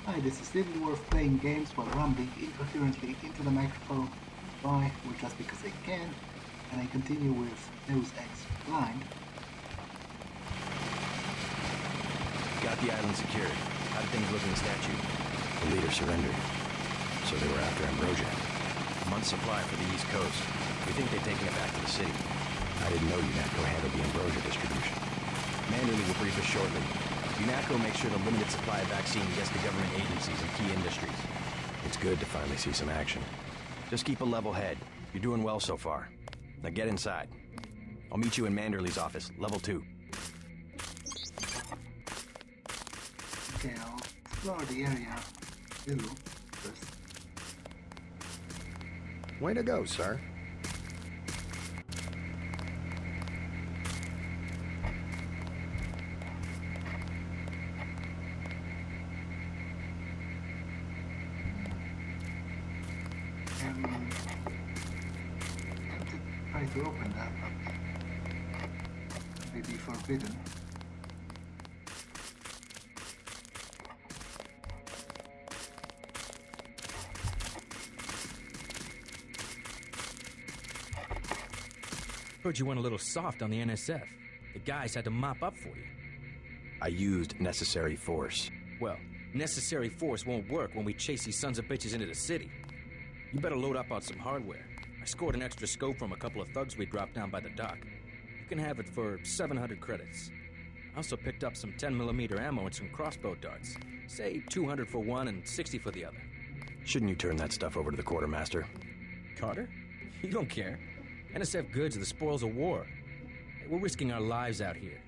Hi, this is Littleworth playing games while rambling incoherently into the microphone. Why? Well, just because I can. And I continue with Deus Ex Blind. Got the island secured. How did things look in the statue? The leader surrendered. So they were after Ambrosia. A month's supply for the East Coast. We think they've taken it back to the city. I didn't know UNATCO handled the Ambrosia distribution. Manderly will brief us shortly. UNATCO makes sure the limited supply of vaccine gets to government agencies and key industries. It's good to finally see some action. Just keep a level head. You're doing well so far. Now get inside. I'll meet you in Manderly's office, level 2. Okay, I'll explore the area a little first. Way to go, sir. Try to open that, but maybe forbidden. Heard you went a little soft on the NSF. The guys had to mop up for you. I used necessary force. Well, necessary force won't work when we chase these sons of bitches into the city. You better load up on some hardware. I scored an extra scope from a couple of thugs we dropped down by the dock. You can have it for 700 credits. I also picked up some 10mm ammo and some crossbow darts. Say 200 for one and 60 for the other. Shouldn't you turn that stuff over to the quartermaster? Carter? You don't care. NSF goods are the spoils of war. We're risking our lives out here.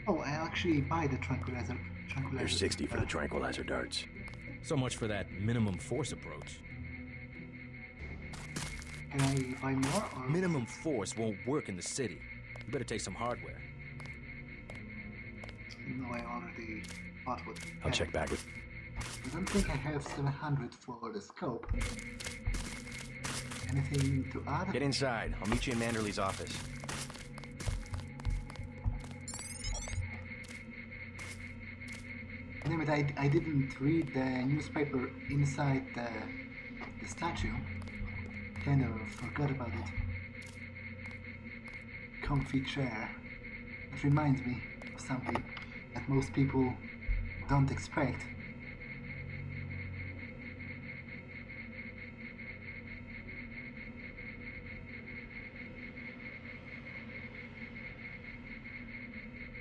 Oh, I actually buy the tranquilizer. There's 60 for the tranquilizer darts. So much for that minimum force approach. Can I buy more, or...? Minimum force won't work in the city. You better take some hardware. No, I already bought what I I'll had. check back with... I don't think I have 700 for the scope. Anything to add? Get inside. I'll meet you in Manderly's office. Damn it, I didn't read the newspaper inside the statue. Kind of forgot about it. Comfy chair. It reminds me of something that most people don't expect.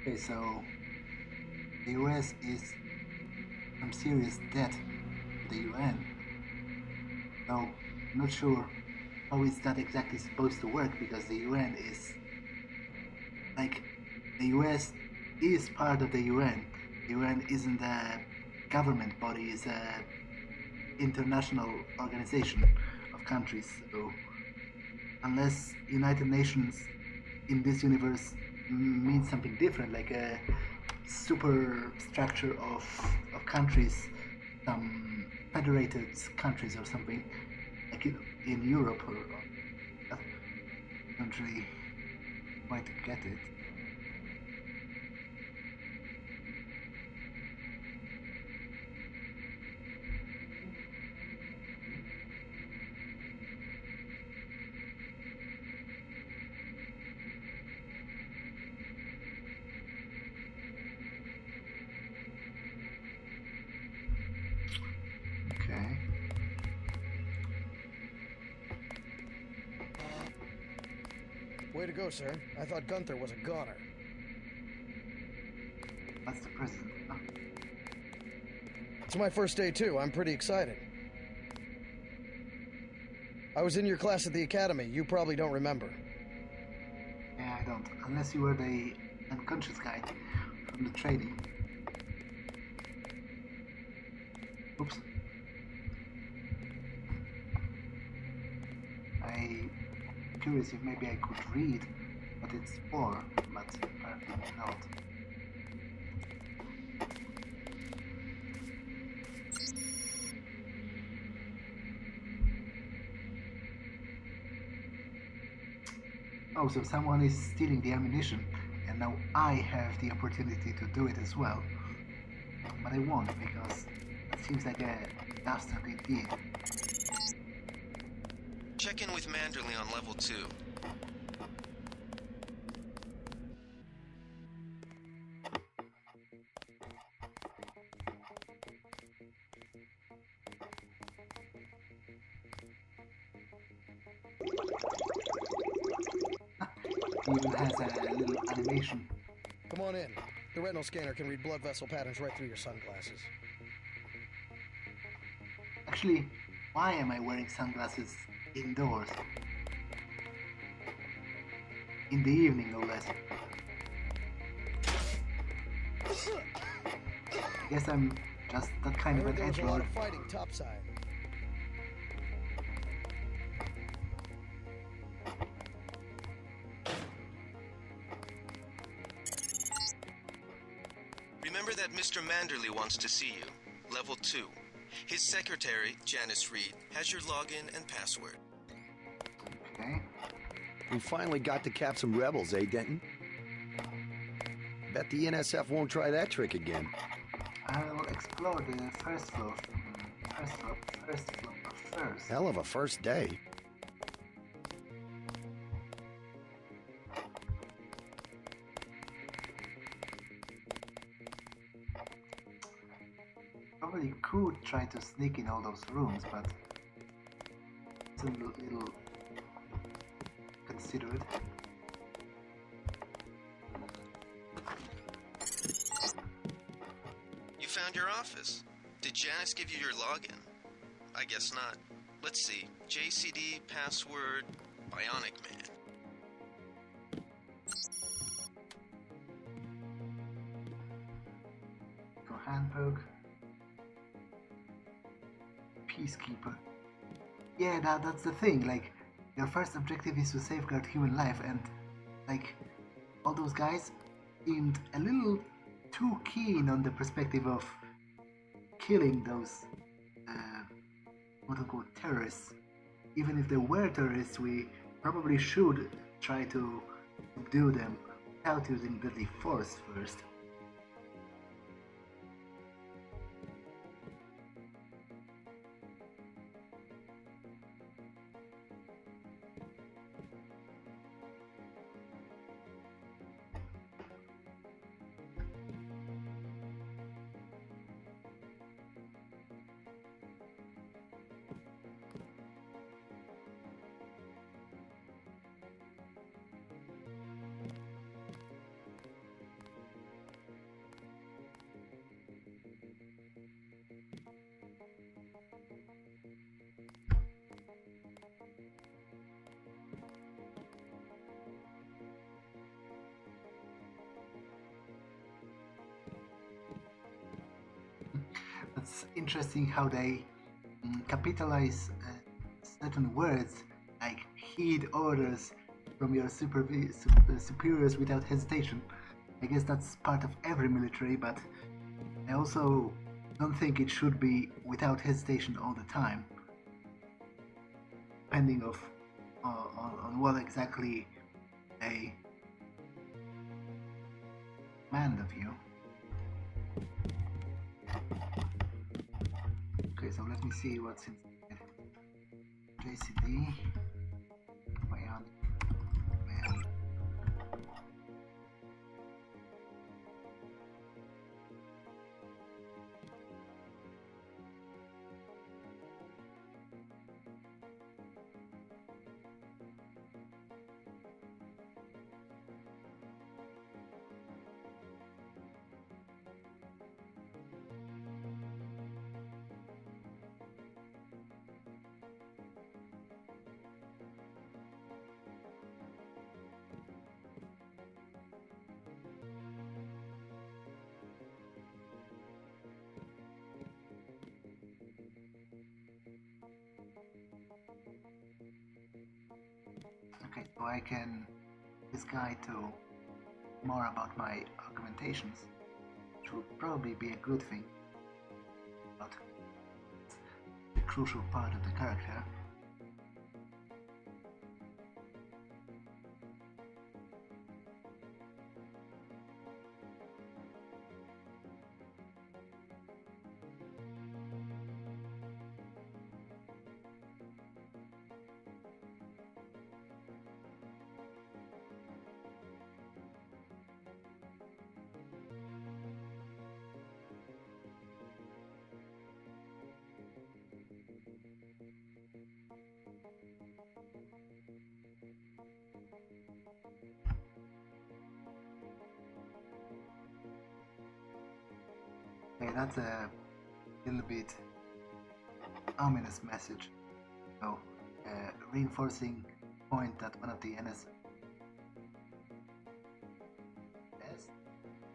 Okay, so the US is some serious debt to the UN. Though not sure how is that exactly supposed to work, because the UN is like, the US is part of the UN. The UN isn't a government body, it's a international organization of countries. So unless United Nations in this universe means something different, like a super structure of countries, some federated countries or something, like in Europe, or I don't really quite get it. Okay. Way to go, sir. I thought Gunther was a goner. That's the president. Oh, It's my first day, too. I'm pretty excited. I was in your class at the academy. You probably don't remember. yeah, I don't. Unless you were the unconscious guy from the training. Oops. I'm curious if maybe I could read what it's for, but apparently not. Oh, so someone is stealing the ammunition, and now I have the opportunity to do it as well. but I won't because it seems like a dastardly deed. Check in with Manderley on level 2. He even has a little animation. Come on in. The retinal scanner can read blood vessel patterns right through your sunglasses. Actually, why am I wearing sunglasses indoors? In the evening, no less. I guess I'm just that kind of an There was a lot edgelord. of fighting topside. Remember that Mr. Manderley wants to see you. Level 2. His secretary, Janice Reed, has your login and password. Okay. We finally got to cap some rebels, eh, Denton? Bet the NSF won't try that trick again. I'll explore the first floor. First floor first. Hell of a first day. Probably could try to sneak in all those rooms, but it's a little considerate. You found your office. Did Janice give you your login? I guess not. Let's see. JCD password Bionic Man. Go handbook. Peacekeeper. Yeah, that's the thing. Like, your first objective is to safeguard human life, and like all those guys seemed a little too keen on the perspective of killing those quote-unquote terrorists. Even if they were terrorists, we probably should try to subdue them without using deadly force first. It's interesting how they capitalize certain words like heed orders from your superiors without hesitation. I guess that's part of every military, but I also don't think it should be without hesitation all the time, depending on what exactly they demand of you. Okay, so let me see what's inside. JCD, Bionic Man. Okay, so I can this guy to more about my augmentations, which would probably be a good thing, but it's the crucial part of the character. Okay, that's a little bit ominous message. So, reinforcing point that one of the NS,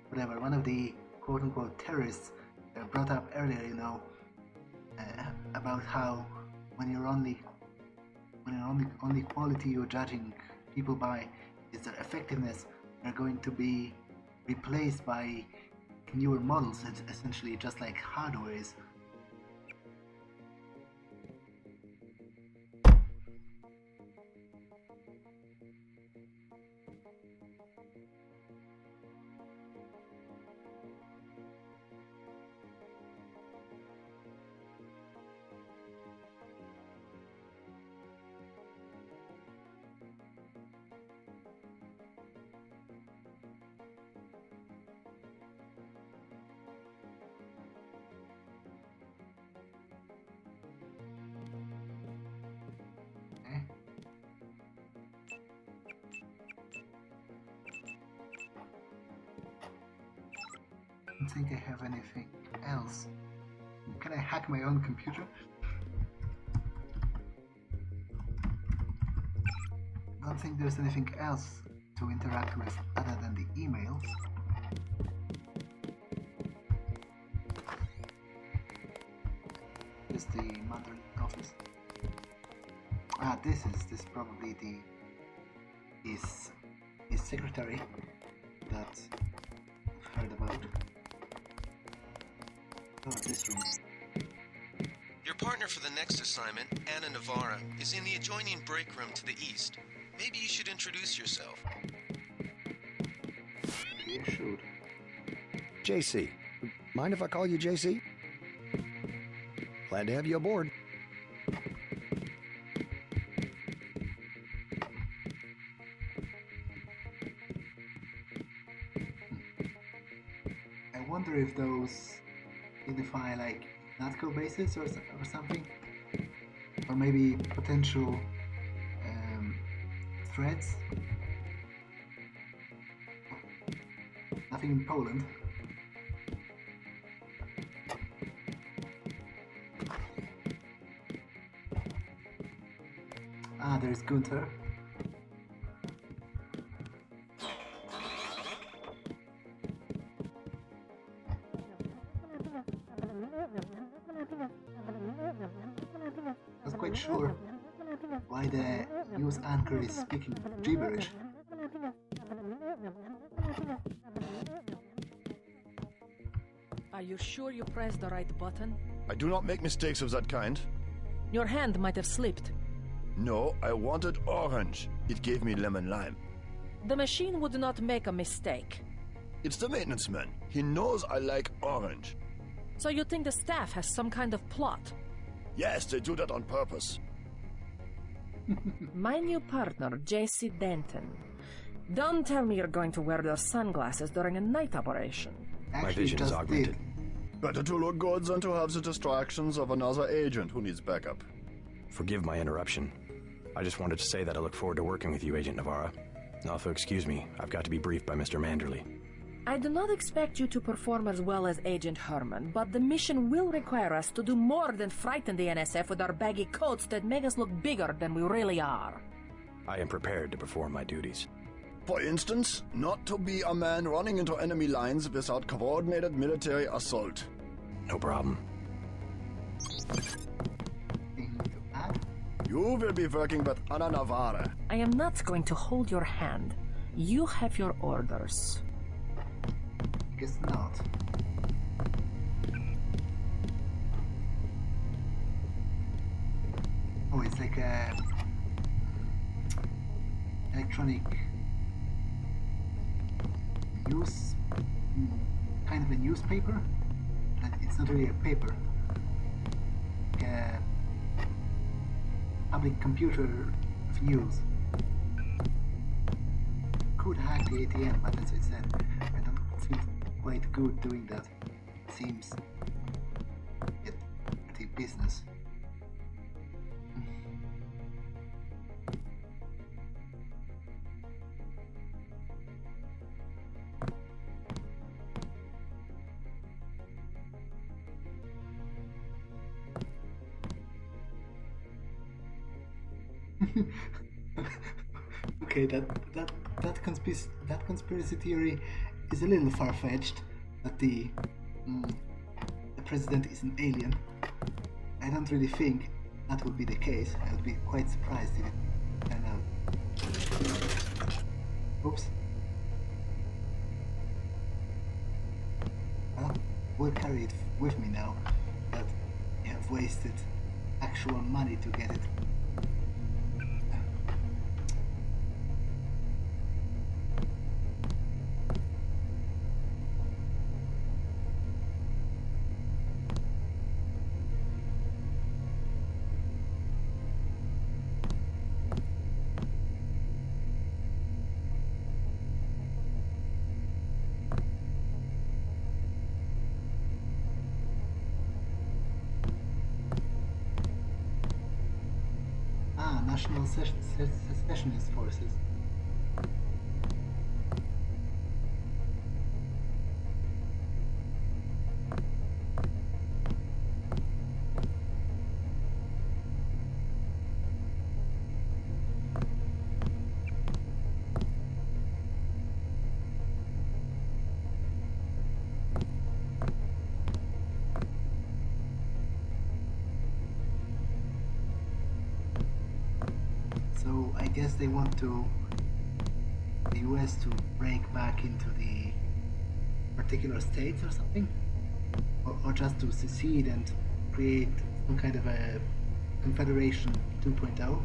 whatever, one of the quote-unquote terrorists brought up earlier, about how when you're only quality you're judging people by is their effectiveness, they're going to be replaced by newer models, essentially just like hardware is. I don't think I have anything else. Can I hack my own computer? I don't think there's anything else to interact with other than the emails. This is the Mandarin office. This is probably his secretary that I've heard about. Oh, this room. Your partner for the next assignment, Anna Navarra, is in the adjoining break room to the east. Maybe you should introduce yourself. You should. JC. Mind if I call you JC? Glad to have you aboard. I wonder if those identify like UNATCO bases or something, or maybe potential threats. Nothing in Poland. There's Gunther. Not quite sure why the news anchor is speaking gibberish. Are you sure you pressed the right button? I do not make mistakes of that kind. Your hand might have slipped. No, I wanted orange. It gave me lemon lime. The machine would not make a mistake. It's the maintenance man. He knows I like orange. So you think the staff has some kind of plot? Yes, they do that on purpose. My new partner, JC Denton. Don't tell me you're going to wear those sunglasses during a night operation. My vision is augmented. Better to look good than to have the distractions of another agent who needs backup. Forgive my interruption. I just wanted to say that I look forward to working with you, Agent Navarra. Also, excuse me, I've got to be briefed by Mr. Manderley. I do not expect you to perform as well as Agent Herman, but the mission will require us to do more than frighten the NSF with our baggy coats that make us look bigger than we really are. I am prepared to perform my duties. For instance, not to be a man running into enemy lines without coordinated military assault. No problem. You will be working with Anna Navarra. I am not going to hold your hand. You have your orders. Guess not. Oh, it's like a electronic news, kind of a newspaper. It's not really a paper. Like a public computer of news. Could hack the ATM, but as I said, I don't feel quite good doing that. It seems pretty business. Okay, that conspiracy theory is a little far-fetched. That the president is an alien. I don't really think that would be the case. I would be quite surprised if it turned out. Oops. Well, we'll carry it with me now, but I have wasted actual money to get it. National Secessionist Forces. So I guess they want the US to break back into the particular states or something? Or just to secede and create some kind of a Confederation 2.0?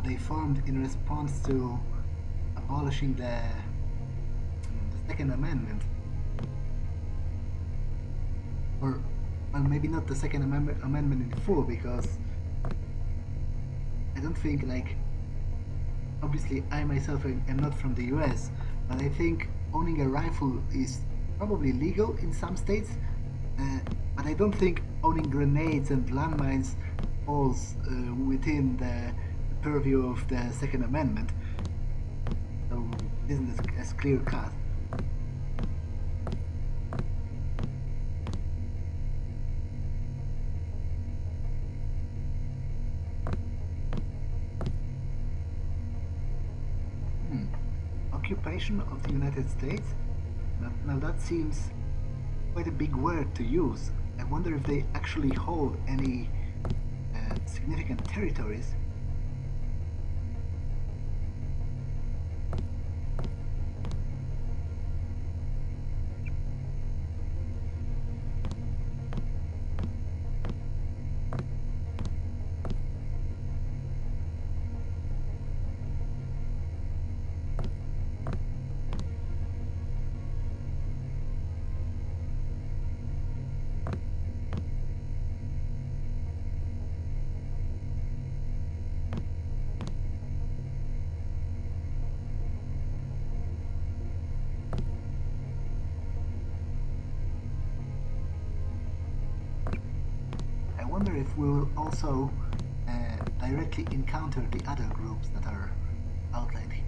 They formed in response to abolishing the Second Amendment, or well, maybe not the Second Amendment in full, because I don't think, like, obviously I myself am not from the US, but I think owning a rifle is probably legal in some states, but I don't think owning grenades and landmines falls within the purview of the Second Amendment, so it isn't as clear cut. Occupation of the United States? Now that seems quite a big word to use. I wonder if they actually hold any significant territories. I wonder if we will also directly encounter the other groups that are outlined here.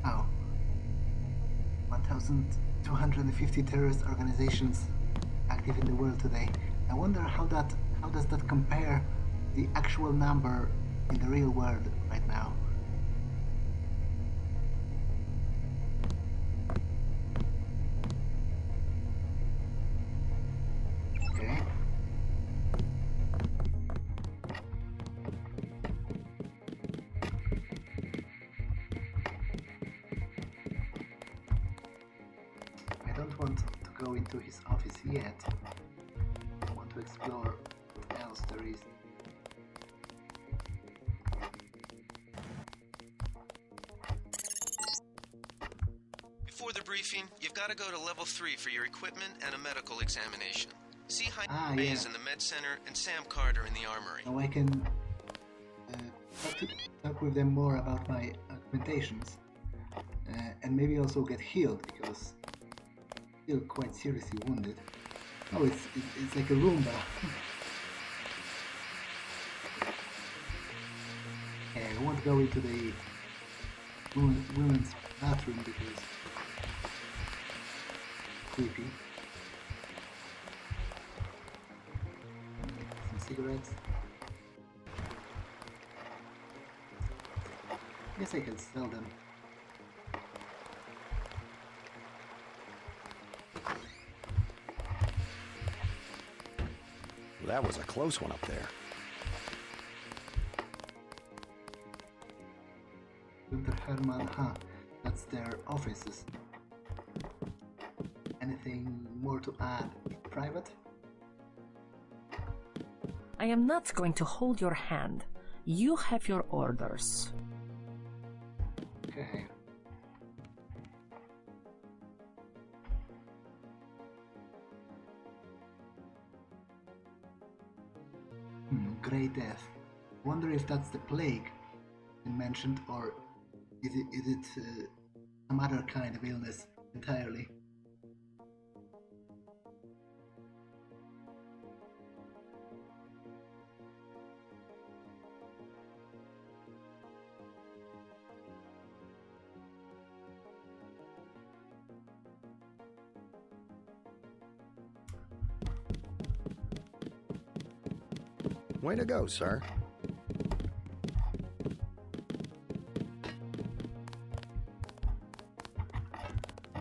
Oh, 1,250 terrorist organizations active in the world today. I wonder how does that compare to the actual number in the real world right now. go into his office yet. I want to explore what else there is. Before the briefing, you've got to go to level 3 for your equipment and a medical examination. See Eidos in the med center and Sam Carter in the armory. Now I can talk with them more about my augmentations. And maybe also get healed, because I'm still quite seriously wounded. Oh, it's like a Roomba. Okay, I won't go into the women's bathroom because it's creepy. Some cigarettes. I guess I can sell them. That was a close one up there. Herman, that's their offices. Anything more to add? Private? I am not going to hold your hand. You have your orders. Okay. Grey Death. Wonder if that's the plague you mentioned, or is it some other kind of illness entirely? Way to go, sir.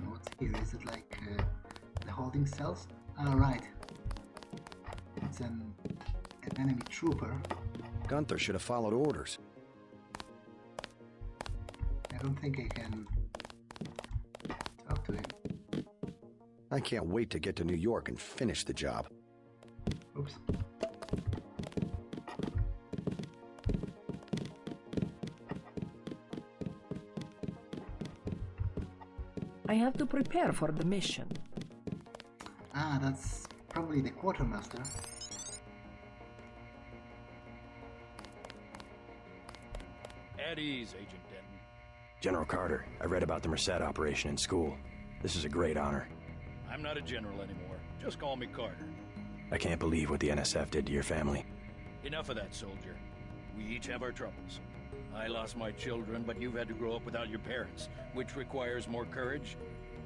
What's here? Is it like the holding cells? Ah, right. It's an enemy trooper. Gunther should have followed orders. I don't think I can talk to him. I can't wait to get to New York and finish the job. Oops. I have to prepare for the mission. Ah, that's probably the quartermaster. At ease, Agent Denton. General Carter, I read about the Merced operation in school. This is a great honor. I'm not a general anymore. Just call me Carter. I can't believe what the NSF did to your family. Enough of that, soldier. We each have our troubles. I lost my children, but you've had to grow up without your parents, which requires more courage.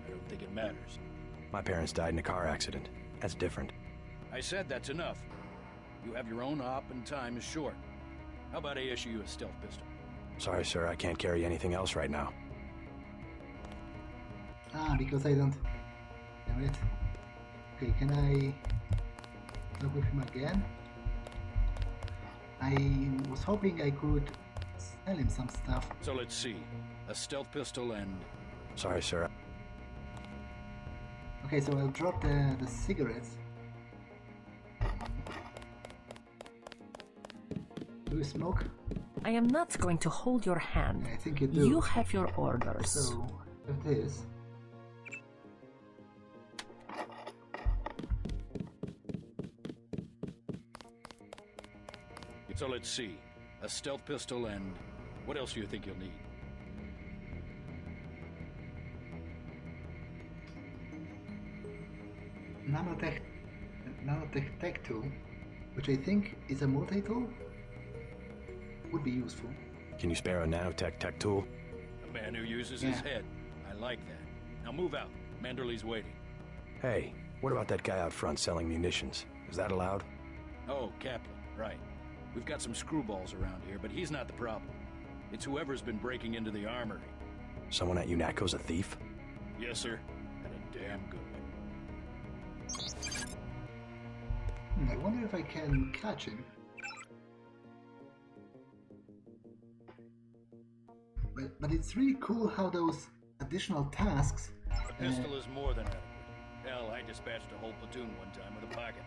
I don't think it matters. My parents died in a car accident. That's different. I said that's enough. You have your own op and time is short. How about I issue you a stealth pistol? Sorry, sir, I can't carry anything else right now. Ah, because I don't... Damn it. Okay, can I talk with him again? I was hoping I could sell him some stuff. So let's see. A stealth pistol and... Sorry, sir. Okay, so I'll drop the cigarettes. Do you smoke? I am not going to hold your hand. I think you do. You have your orders. So, it is. So let's see. A stealth pistol and... What else do you think you'll need? Nanotech tech tool, which I think is a multi-tool, would be useful. Can you spare a nanotech tech tool? A man who uses his head. I like that. Now move out. Manderley's waiting. Hey, what about that guy out front selling munitions? Is that allowed? Oh, Kaplan, right. We've got some screwballs around here, but he's not the problem. It's whoever's been breaking into the armory. Someone at UNATCO's a thief? Yes, sir. And a damn good one. I wonder if I can catch him. But it's really cool how those additional tasks... The pistol is more than adequate. Hell, I dispatched a whole platoon one time with a pocket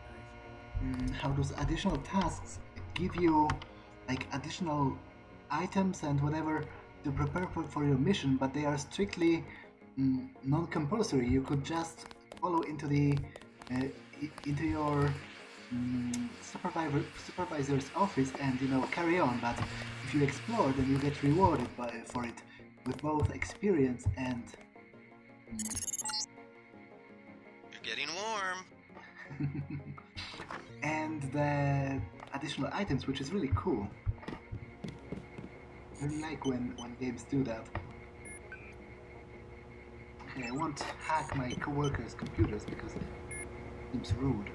knife. How those additional tasks give you like additional items and whatever to prepare for your mission, but they are strictly non-compulsory. You could just follow into the into your supervisor's office and carry on. But if you explore, then you get rewarded for it with both experience and. You're getting warm. And the additional items, which is really cool. I really like when games do that. Okay, I won't hack my coworkers' computers because it seems rude.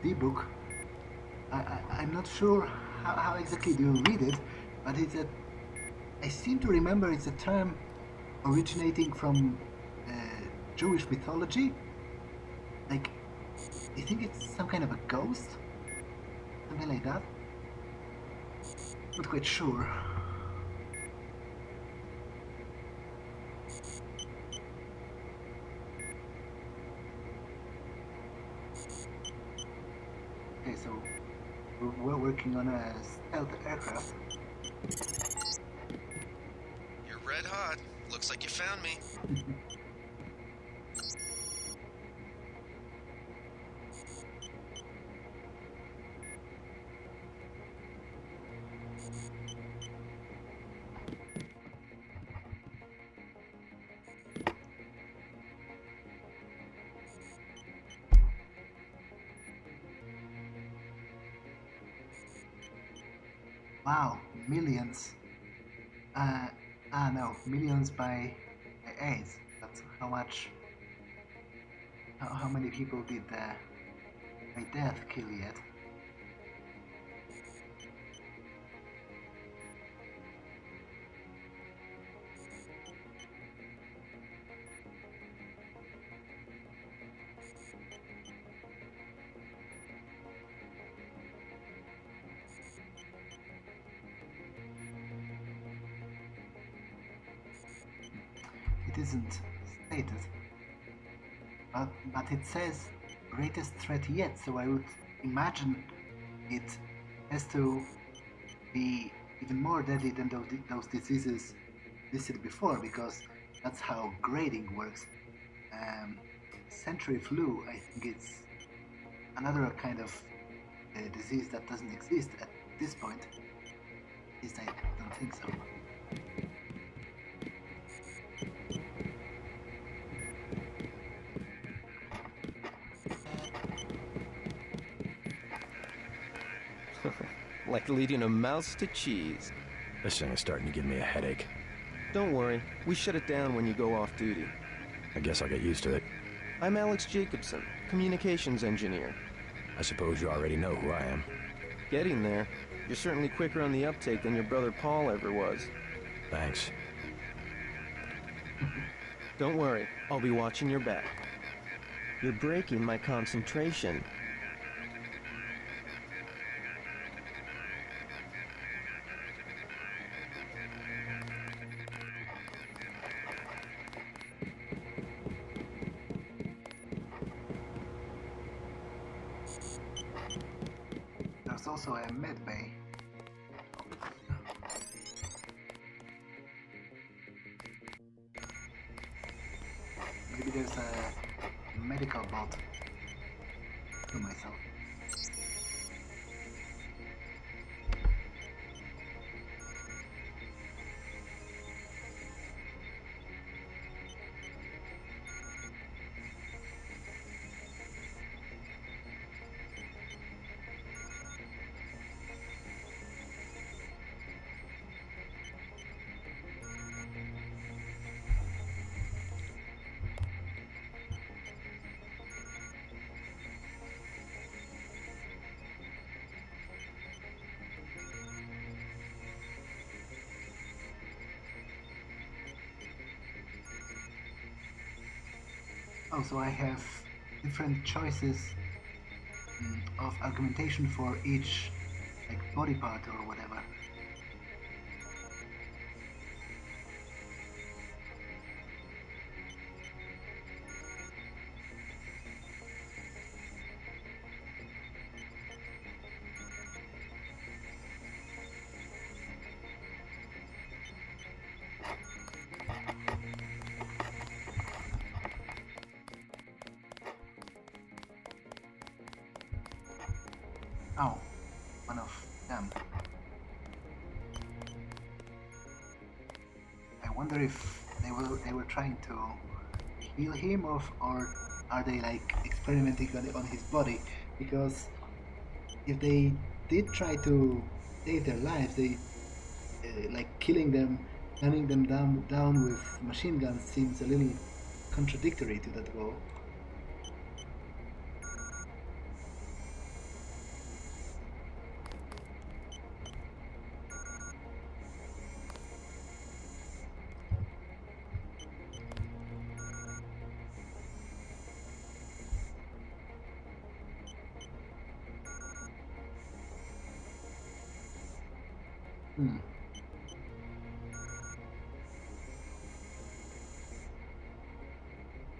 The book. I'm not sure how exactly do you read it, but it's a. I seem to remember it's a term originating from Jewish mythology. Like, I think it's some kind of a ghost, something like that. Not quite sure. Okay, so we're working on a stealth aircraft. You're red hot. Looks like you found me. Wow, millions. No, millions by AIDS. That's how much. How many people did by death kill yet? It isn't stated, but it says greatest threat yet, so I would imagine it has to be even more deadly than those diseases listed before, because that's how grading works. Century flu, I think it's another kind of disease that doesn't exist at this point. At least I don't think so. Like leading a mouse to cheese. This thing is starting to give me a headache. Don't worry, we shut it down when you go off duty. I guess I'll get used to it. I'm Alex Jacobson, communications engineer. I suppose you already know who I am. Getting there. You're certainly quicker on the uptake than your brother Paul ever was. Thanks. Don't worry, I'll be watching your back. You're breaking my concentration. There's also a med bay. Maybe there's a medical bot to myself. Oh, so I have different choices of argumentation for each like body part or whatever. Oh, one of them. I wonder if they were trying to heal him or are they like experimenting on his body? Because if they did try to save their lives, they like killing them, gunning them down with machine guns seems a little contradictory to that goal.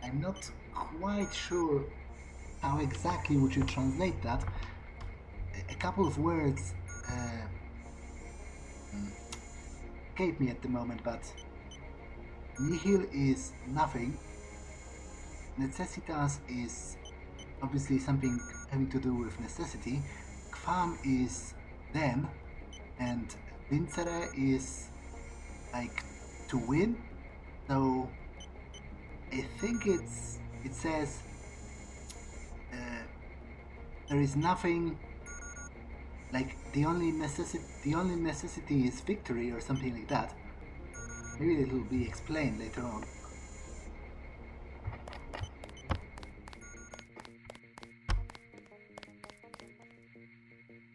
I'm not quite sure how exactly would you translate that. A couple of words escape me at the moment, but nihil is nothing, necessitas is obviously something having to do with necessity, quam is then, and vincere is like to win. So I think it says there is nothing, like the only necessity is victory or something like that. Maybe it will be explained later on.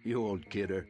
You old kidder.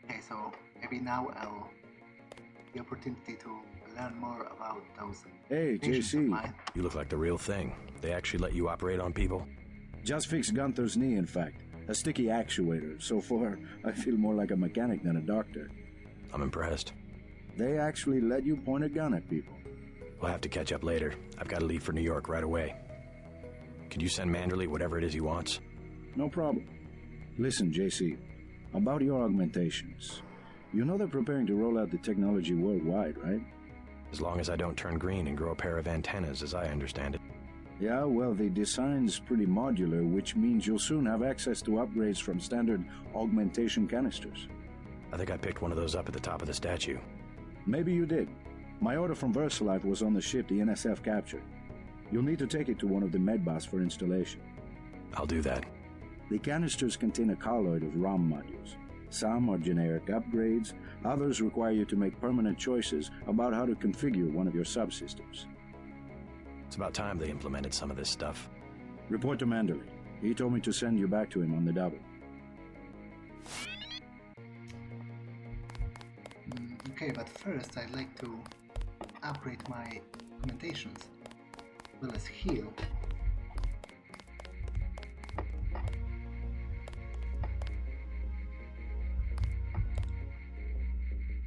Okay, so maybe now I'll have the opportunity to learn more about those. Hey, JC. You look like the real thing. They actually let you operate on people? Just fixed Gunther's knee, in fact. A sticky actuator. So far, I feel more like a mechanic than a doctor. I'm impressed. They actually let you point a gun at people. We'll have to catch up later. I've got to leave for New York right away. Could you send Manderley whatever it is he wants? No problem. Listen, JC. About your augmentations. You know they're preparing to roll out the technology worldwide, right? As long as I don't turn green and grow a pair of antennas, as I understand it. Yeah, well, the design's pretty modular, which means you'll soon have access to upgrades from standard augmentation canisters. I think I picked one of those up at the top of the statue. Maybe you did. My order from VersaLife was on the ship the NSF captured. You'll need to take it to one of the medbus for installation. I'll do that. The canisters contain a colloid of ROM modules. Some are generic upgrades, others require you to make permanent choices about how to configure one of your subsystems. It's about time they implemented some of this stuff. Report to Manderley. He told me to send you back to him on the double. Okay, but first I'd like to upgrade my augmentations, as well as heal.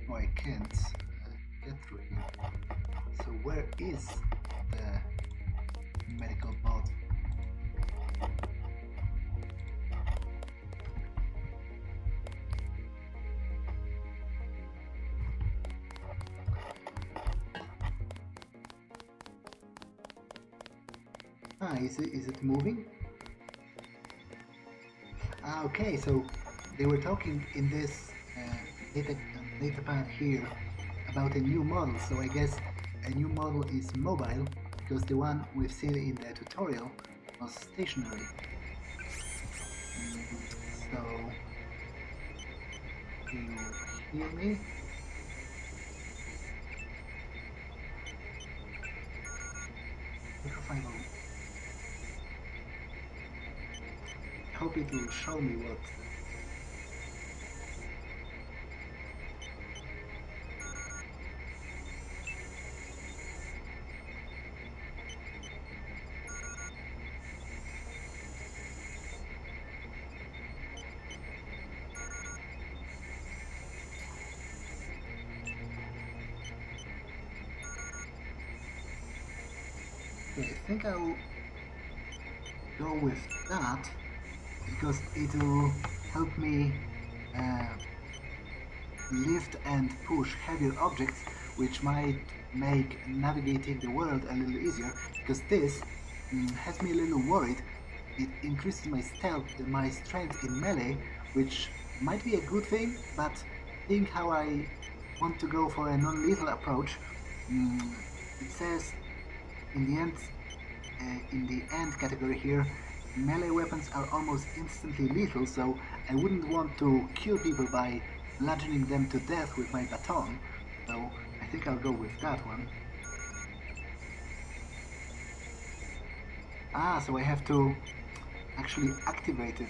Oh, I can't get through here. So where is the medical bot? Ah, is it moving? Ah, okay, so they were talking in this data pad here about a new model, so I guess a new model is mobile, because the one we've seen in the tutorial was stationary. So, you hear me? I hope it will show me what. Okay, I think I'll go with that because it will help me lift and push heavier objects, which might make navigating the world a little easier, because this has me a little worried. It increases my stealth and my strength in melee, which might be a good thing, but think how I want to go for a non-lethal approach. It says in the end category here, melee weapons are almost instantly lethal, so I wouldn't want to kill people by bludgeoning them to death with my baton, so I think I'll go with that one. Ah, so I have to actually activate it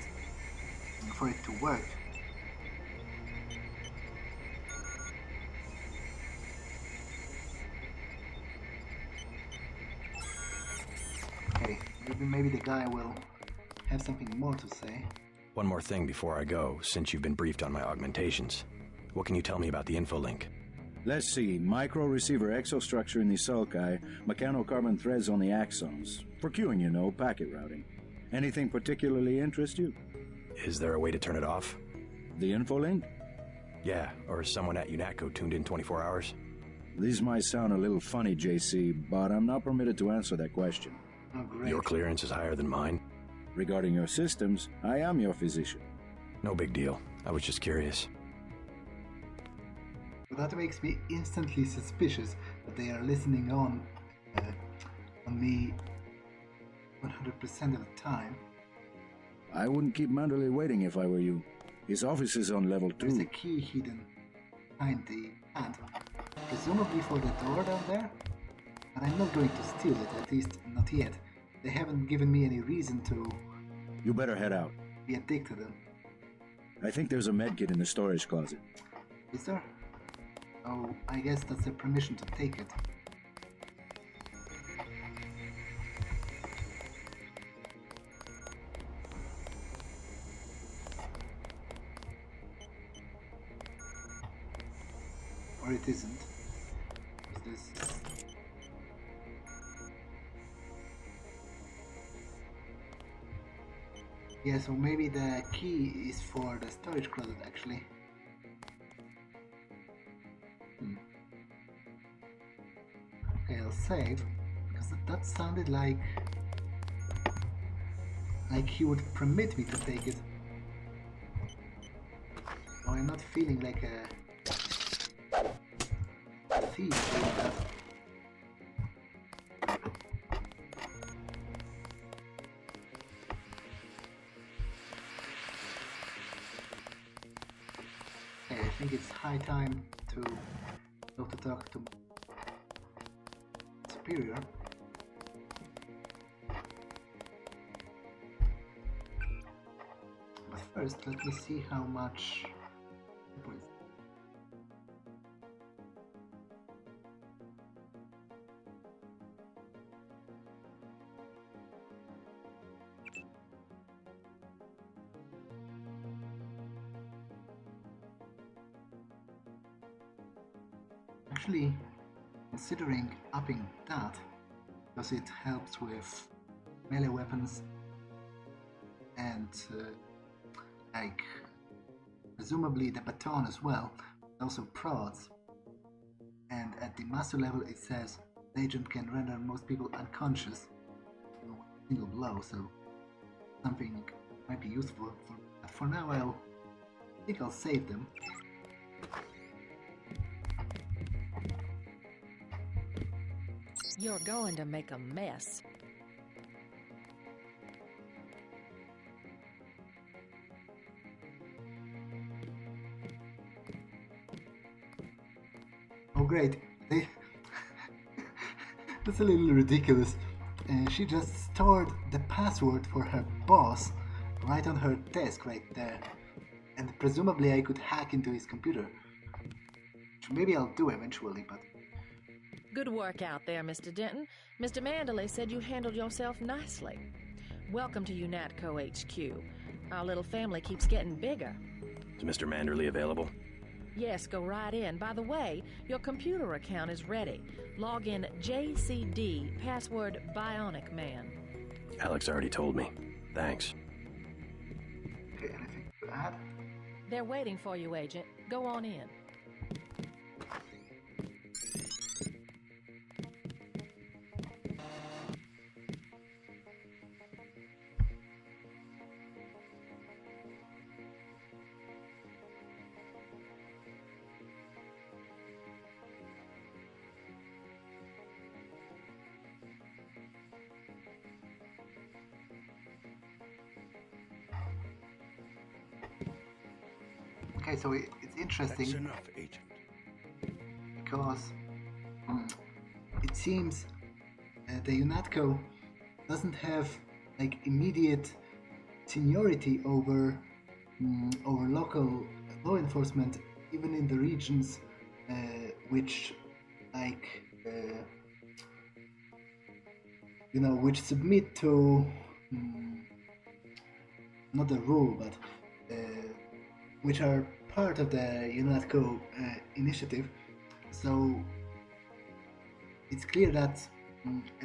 for it to work. Okay, maybe the guy will have something more to say. One more thing before I go, since you've been briefed on my augmentations. What can you tell me about the info link? Let's see. Micro-receiver exostructure in the sulci, mechanocarbon threads on the axons. For queuing, you know, packet routing. Anything particularly interest you? Is there a way to turn it off? The info link? Yeah, or is someone at UNATCO tuned in 24 hours? These might sound a little funny, JC, but I'm not permitted to answer that question. Oh, great. Your clearance is higher than mine? Regarding your systems, I am your physician. No big deal. I was just curious. But that makes me instantly suspicious that they are listening on me 100% of the time. I wouldn't keep Manderley waiting if I were you. His office is on level 2. There's a key hidden behind the plant, presumably for the door down there. But I'm not going to steal it, at least not yet. They haven't given me any reason to... You better head out. ...be a dick to them. I think there's a medkit in the storage closet. Is there? Oh, I guess that's a permission to take it. Or it isn't. Is this... Yeah, so maybe the key is for the storage closet, actually. Okay, I'll save, because that sounded like he would permit me to take it. Oh, I'm not feeling like a thief like that. Okay, I think it's high time to go to talk to Superior. But first, let me see how much. Actually, considering upping that, because it helps with melee weapons and like presumably the baton as well, also prods, and at the master level it says the agent can render most people unconscious in a single blow, so something might be useful. For now I think I'll save them. You're going to make a mess. great. That's a little ridiculous. She just stored the password for her boss right on her desk right there. And presumably I could hack into his computer. Which maybe I'll do eventually, but... Good work out there, Mr. Denton. Mr. Manderley said you handled yourself nicely. Welcome to UNATCO HQ. Our little family keeps getting bigger. Is Mr. Manderley available? Yes, go right in. By the way, your computer account is ready. Log in JCD, password Bionic Man. Alex already told me. Thanks. Okay, anything to add? They're waiting for you, Agent. Go on in. Okay, so it's interesting. That's enough, Agent. Because it seems the UNATCO doesn't have like immediate seniority over local law enforcement, even in the regions which like which submit to not the rule, but which are part of the UNATCO initiative. So it's clear that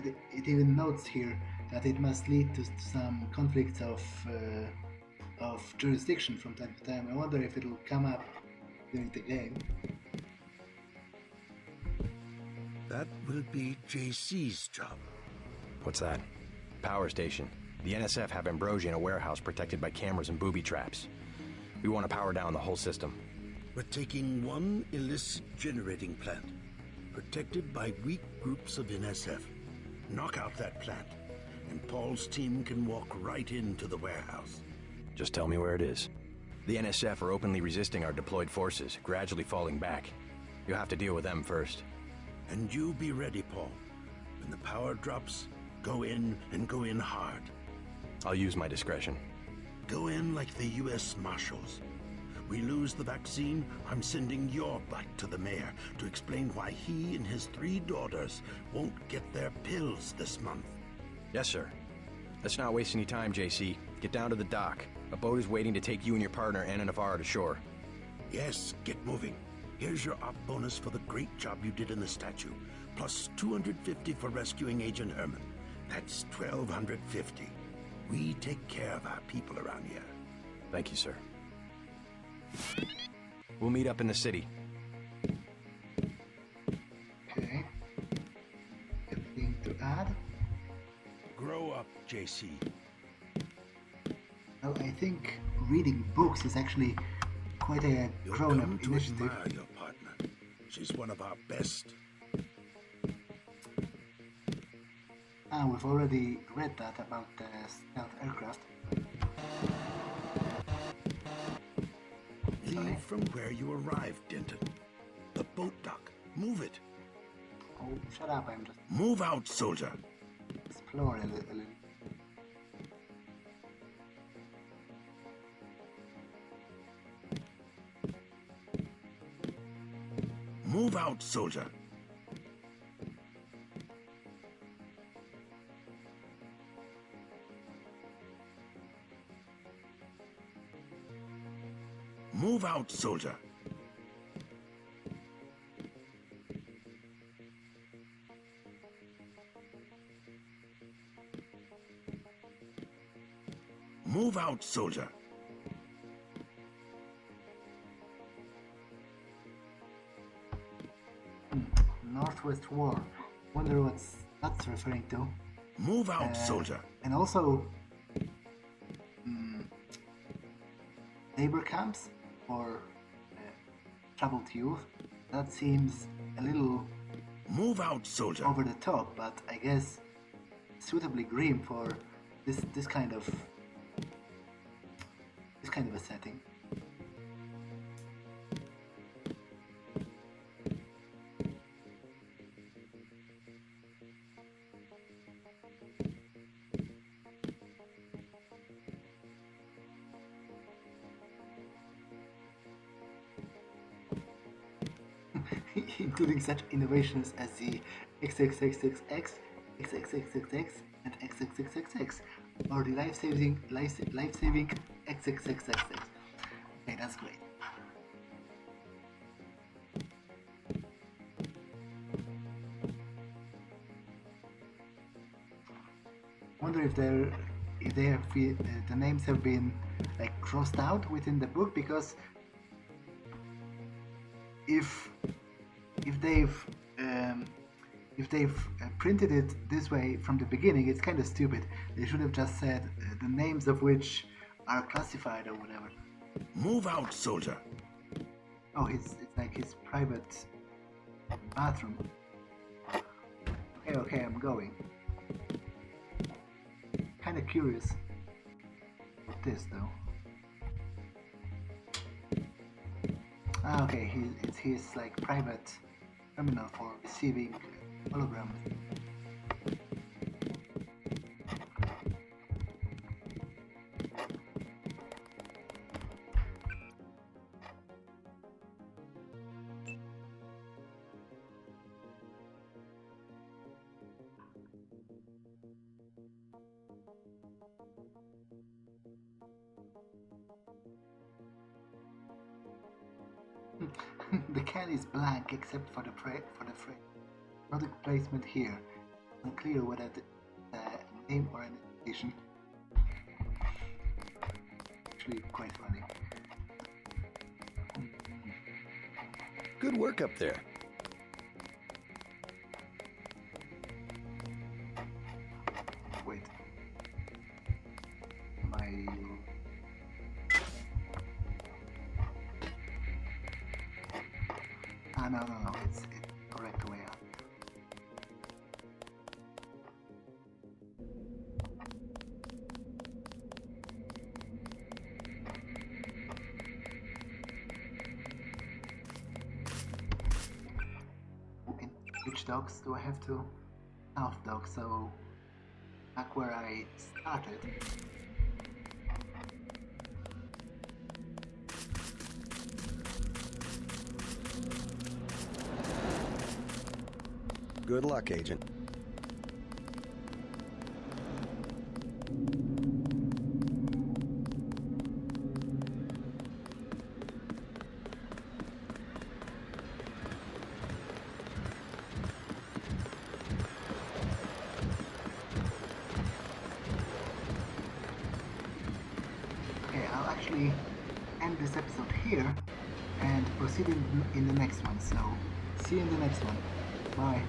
it even notes here that it must lead to some conflicts of jurisdiction from time to time. I wonder if it'll come up during the game. That will be JC's job. What's that? Power station. The NSF have Ambrosia in a warehouse protected by cameras and booby traps. We want to power down the whole system. We're taking one illicit generating plant, protected by weak groups of NSF. Knock out that plant, and Paul's team can walk right into the warehouse. Just tell me where it is. The NSF are openly resisting our deployed forces, gradually falling back. You'll have to deal with them first. And you be ready, Paul. When the power drops, go in and go in hard. I'll use my discretion. Go in like the U.S. Marshals. We lose the vaccine, I'm sending your butt to the mayor to explain why he and his 3 daughters won't get their pills this month. Yes, sir. Let's not waste any time, JC. Get down to the dock. A boat is waiting to take you and your partner, Anna Navarro, to shore. Yes, get moving. Here's your op bonus for the great job you did in the statue, plus 250 for rescuing Agent Herman. That's 1,250. We take care of our people around here. Thank you, sir. We'll meet up in the city. Okay. Anything to add? Grow up, JC. Well, I think reading books is actually quite a grown-up initiative. You'll come to admire your partner. She's one of our best. We've already read that about the stealth aircraft. Leave from where you arrived, Denton. The boat dock. Move it. Oh, shut up, I'm just... Move out, soldier. Explore a little. Move out, soldier. Move out, soldier. Move out, soldier. Northwest War. Wonder what that's referring to. Move out, soldier. And also labor camps for troubled youth. That seems a little move out, soldier. Over the top, but I guess suitably grim for this kind of a setting. including such innovations as the XXXXX, XXXXX, and XXXXX, or the life-saving XXXXX. Okay, that's great. I wonder if the names have been like crossed out within the book, because if they've printed it this way from the beginning, it's kind of stupid. They should have just said the names of which are classified or whatever. Move out, soldier. Oh, it's like his private bathroom. Okay, I'm going. Kind of curious about this though. Ah, okay, it's his like private terminal for receiving holograms. The can is blank except for the frame. Product placement here. Unclear whether the name or an indication. Actually, quite funny. Good work up there. Wait. No, it's correct way up. And which docks do I have to? South dock, so back where I started. Good luck, Agent. Okay, I'll actually end this episode here and proceed in the next one. So, see you in the next one. Bye.